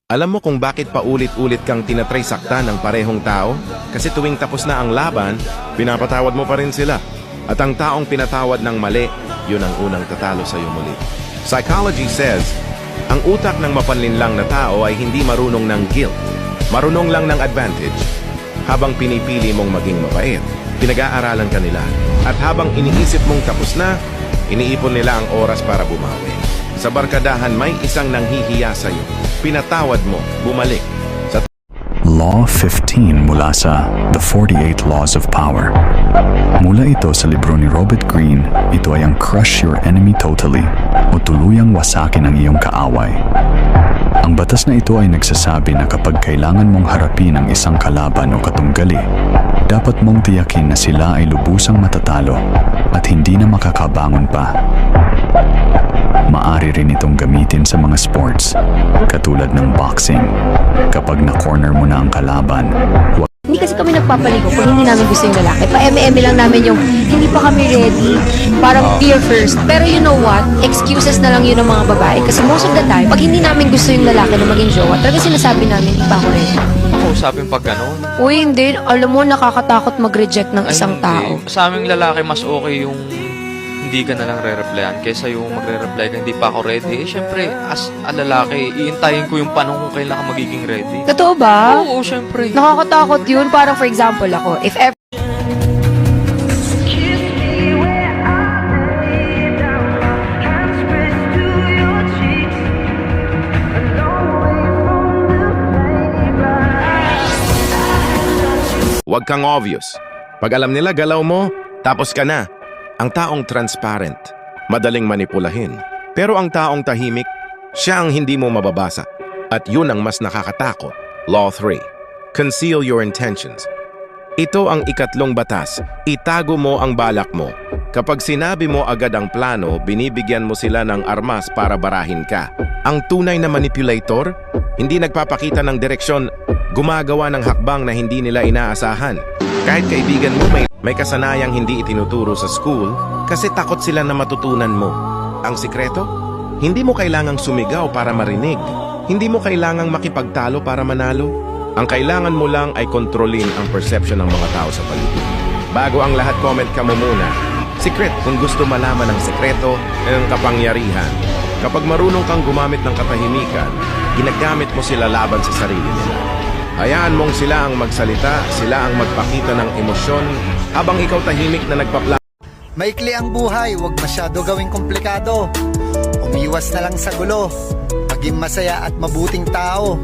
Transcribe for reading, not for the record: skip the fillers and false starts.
Alam mo kung bakit paulit-ulit kang tinatry sakta ng parehong tao? Kasi tuwing tapos na ang laban, pinapatawad mo pa rin sila. At ang taong pinatawad ng mali, yun ang unang tatalo sa iyo muli. Psychology says, ang utak ng mapanlinlang na tao ay hindi marunong ng guilt. Marunong lang ng advantage. Habang pinipili mong maging mabait, pinag-aaralan ka nila. At habang iniisip mong tapos na, iniipon nila ang oras para bumawi. Sa barkadahan may isang nanghihiya sa iyo. Pinatawad mo, bumalik. Law 15 mula sa The 48 Laws of Power. Mula ito sa libro ni Robert Greene, ito ay ang crush your enemy totally o tuluyang wasakin ang iyong kaaway. Ang batas na ito ay nagsasabi na kapag kailangan mong harapin ang isang kalaban o katunggali, dapat mong tiyakin na sila ay lubusang matatalo at hindi na makakabangon pa. Maari rin itong gamitin sa mga sports, katulad ng boxing. Kapag na-corner mo na ang kalaban, Hindi kasi kami nagpapaligo kung hindi namin gusto yung lalaki. Pa-eme-eme lang namin yung hindi pa kami ready. Parang fear first. Pero you know what? Excuses na lang yun ng mga babae. Kasi most of the time, pag hindi namin gusto yung lalaki na maging jowa, talaga sinasabi namin, hindi pa ako ready. Kausapin pag gano'n. Uy, hindi. Alam mo, nakakatakot mag-reject ng isang tao. Sa aming lalaki, mas okay yung hindi ka na lang re-replyan kaysa yung magre-reply ka, hindi pa ako ready. Syempre, as a lalaki, iintayin ko yung panahon kung kailan ka magiging ready. Totoo ba? Oo, syempre. Nakakatakot yun. Parang for example ako, if ever Huwag kang obvious. Pag alam nila galaw mo, tapos ka na. Ang taong transparent, madaling manipulahin. Pero ang taong tahimik, siya ang hindi mo mababasa. At yun ang mas nakakatakot. Law 3. Conceal your intentions. Ito ang ikatlong batas. Itago mo ang balak mo. Kapag sinabi mo agad ang plano, binibigyan mo sila ng armas para barahin ka. Ang tunay na manipulator, hindi nagpapakita ng direksyon, gumagawa ng hakbang na hindi nila inaasahan. Kahit kaibigan mo may kasanayang hindi itinuturo sa school kasi takot sila na matutunan mo. Ang sikreto? Hindi mo kailangang sumigaw para marinig. Hindi mo kailangang makipagtalo para manalo. Ang kailangan mo lang ay kontrolin ang perception ng mga tao sa paligid. Bago ang lahat, comment ka mo muna. Secret, kung gusto malaman ang sekreto ng kapangyarihan. Kapag marunong kang gumamit ng katahimikan, ginagamit mo sila laban sa sarili nila. Hayaan mong sila ang magsalita, sila ang magpakita ng emosyon, habang ikaw tahimik na nagpapla. Maikli ang buhay, huwag masyado gawing komplikado. Umiwas na lang sa gulo, maging masaya at mabuting tao.